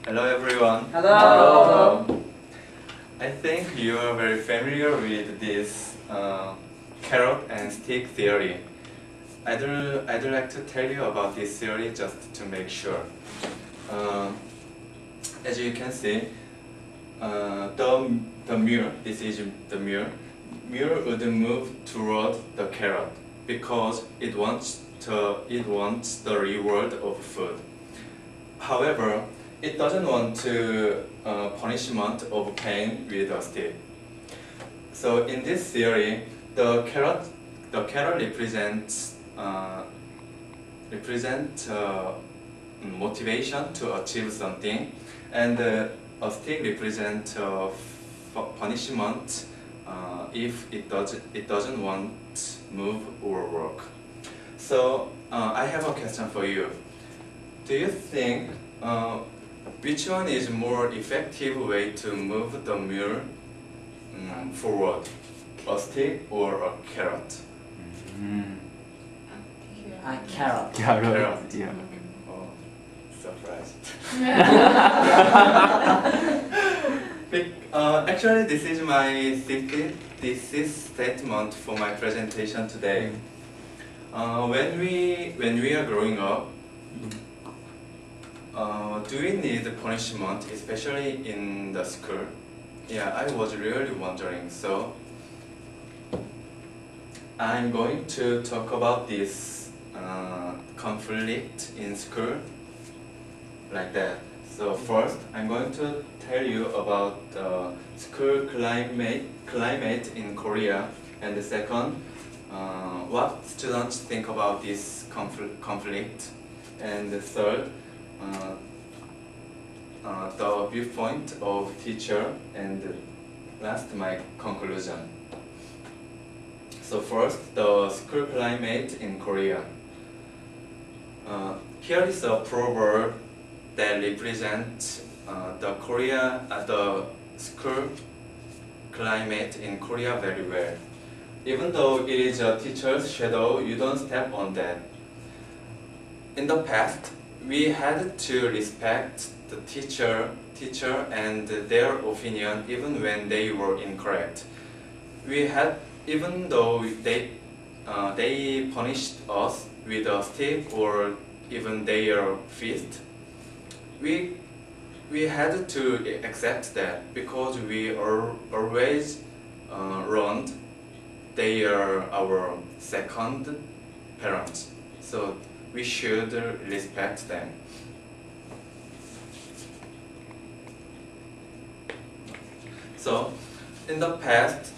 Hello everyone. Hello. I think you are very familiar with this carrot and stick theory. I'd like to tell you about this theory just to make sure. As you can see, the mirror, this is the mirror would move toward the carrot because it wants the reward of food. However, it doesn't want to punishment of pain with a stick. So in this theory, the carrot represents motivation to achieve something, and a stick represents punishment if it doesn't want to move or work. So I have a question for you. Do you think which one is more effective way to move the mirror forward? A stick or a carrot? Carrot. Carrot. Yeah. Oh, surprised. Actually, this is my thesis statement for my presentation today. When we are growing up, do we need punishment, especially in the school? Yeah, I was really wondering. So I'm going to talk about this conflict in school, like that. So first, I'm going to tell you about the school climate in Korea, and the second, what students think about this conflict, and the third, the viewpoint of teacher, and last, my conclusion. So first, the school climate in Korea. Here is a proverb that represents the school climate in Korea very well. Even though it is a teacher's shadow, you don't step on that. In the past, we had to respect the teacher and their opinion even when they were incorrect. Even though they punished us with a stick or even their fist, we had to accept that because we always learned they are our second parents. So we should respect them. So, in the past,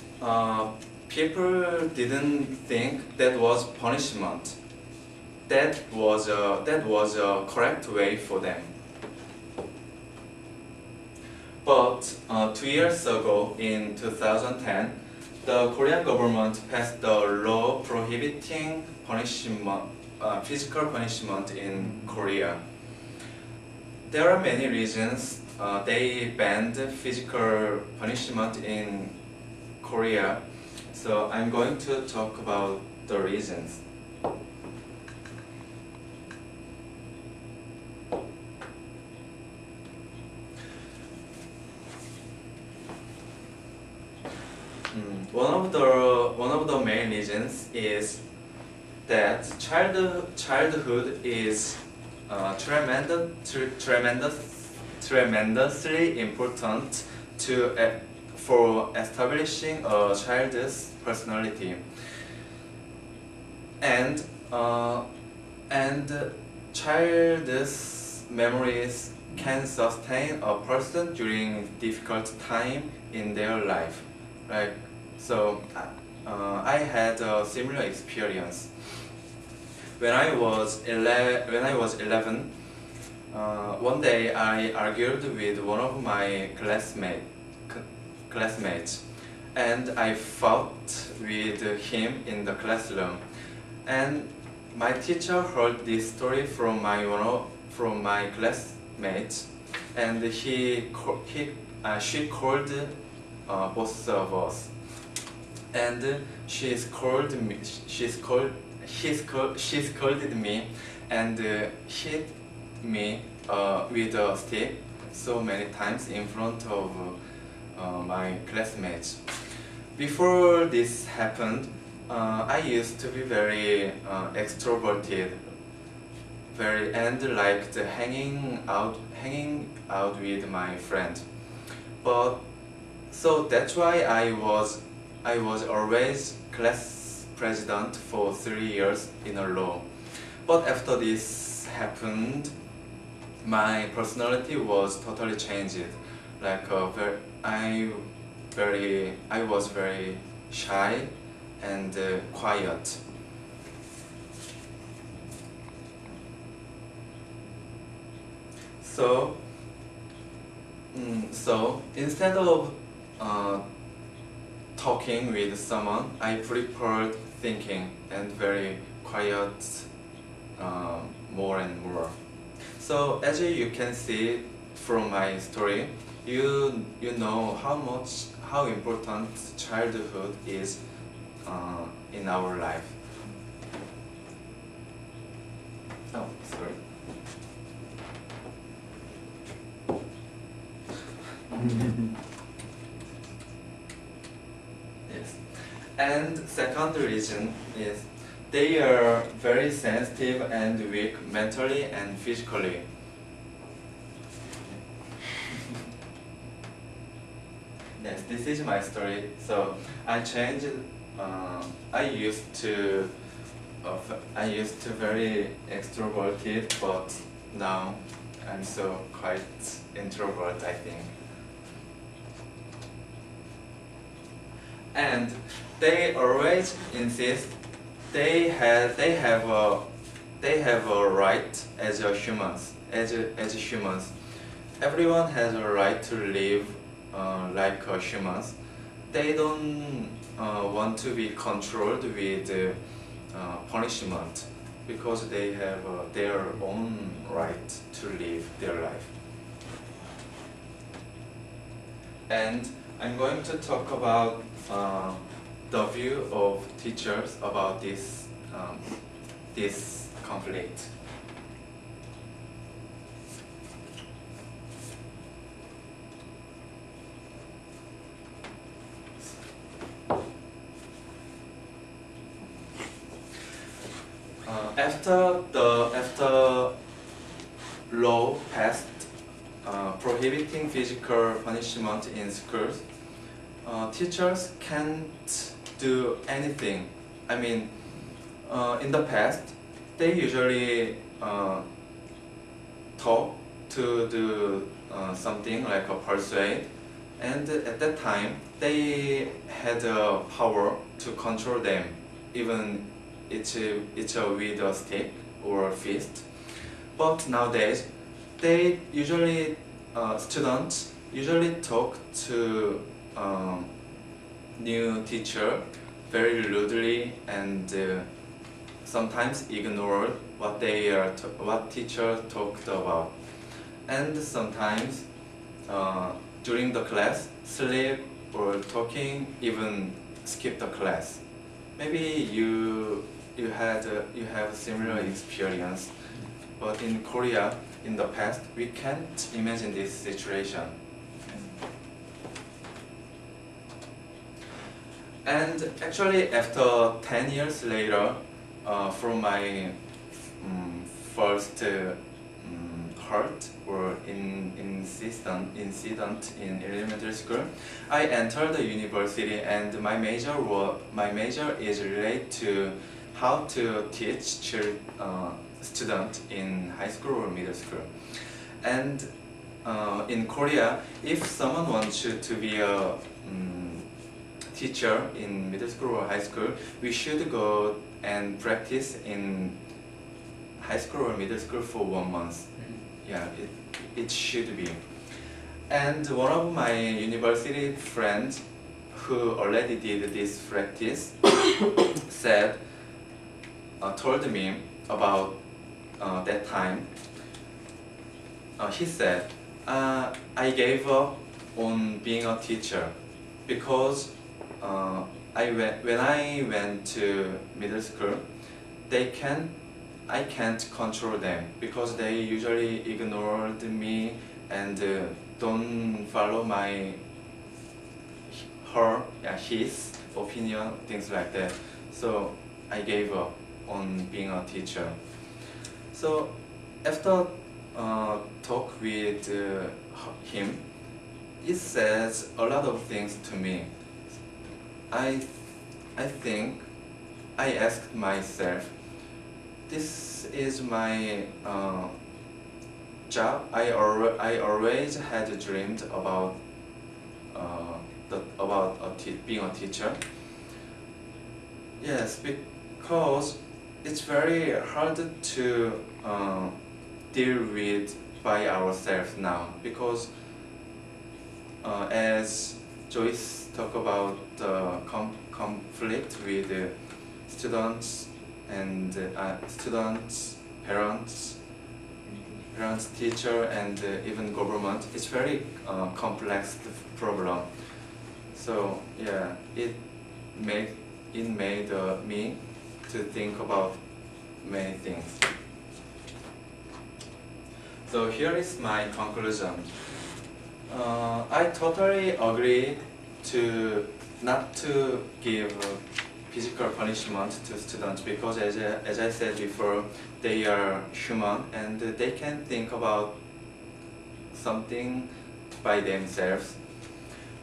people didn't think that was punishment. That was a correct way for them. But 2 years ago, in 2010, the Korean government passed the law prohibiting physical punishment in Korea. There are many reasons they banned physical punishment in Korea, so I'm going to talk about the reasons. One of the main reasons is that childhood is tremendously important for establishing a child's personality, and child's memories can sustain a person during difficult time in their life. Right? So I had a similar experience. When I was 11, one day I argued with one of my classmates, and I fought with him in the classroom. And my teacher heard this story from my classmates, and she called both of us, and she scolded me and hit me with a stick so many times in front of my classmates. Before this happened, I used to be very extroverted, and liked hanging out with my friends. But so that's why I was always class president for 3 years in a row. But after this happened, my personality was totally changed. Like I was very shy and quiet. So, so instead of talking with someone, I preferred thinking and very quiet more and more. So as you can see from my story, you know how important childhood is in our life. Oh, sorry. Yes. And second reason is they are very sensitive and weak mentally and physically. Yes, this is my story. So I changed. I used to very extroverted, but now I'm so quite introvert, I think. And they always insist they have a right as a humans as humans. Everyone has a right to live like humans. They don't want to be controlled with punishment because they have their own right to live their life. And I'm going to talk about the view of teachers about this conflict. After law passed prohibiting physical punishment in schools, teachers can't do anything. I mean, in the past, they usually talk to do something like a persuade, and at that time, they had the power to control them, even it's with a stick or a fist. But nowadays, they usually students usually talk to new teacher very rudely and sometimes ignore what what teacher talked about, and sometimes during the class sleep or talking, even skip the class. Maybe you have similar experience, but in Korea in the past we can't imagine this situation. And actually, after 10 years later, from my first hurt or incident in elementary school, I entered the university, and my major is related to how to teach students in high school or middle school. And in Korea, if someone wants you to be a teacher in middle school or high school, we should go and practice in high school or middle school for 1 month. Yeah, it should be. And one of my university friends who already did this practice told me about that time. He said, I gave up on being a teacher because when I went to middle school, I can't control them because they usually ignored me and don't follow his opinion, things like that. So I gave up on being a teacher. So after talk with him, it says a lot of things to me. I think I asked myself, this is my job. I always had dreamed about being a teacher. Yes, because it's very hard to deal with by ourselves now, because as Joyce talked about the conflict with students and parents, teacher, and even government, it's very complex problem. So yeah, it made me to think about many things. So here is my conclusion. I totally agree to not to give physical punishment to students, because as I said before, they are human and they can think about something by themselves.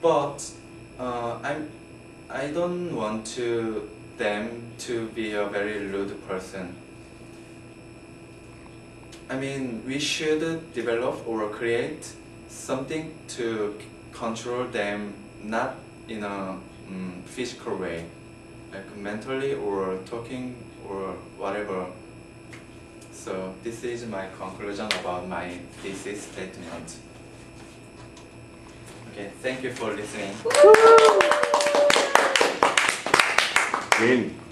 But I don't want them to be a very rude person. I mean, we should develop or create something to control them, not in a physical way, like mentally or talking or whatever. So this is my conclusion about my thesis statement. Okay, thank you for listening. Hyun.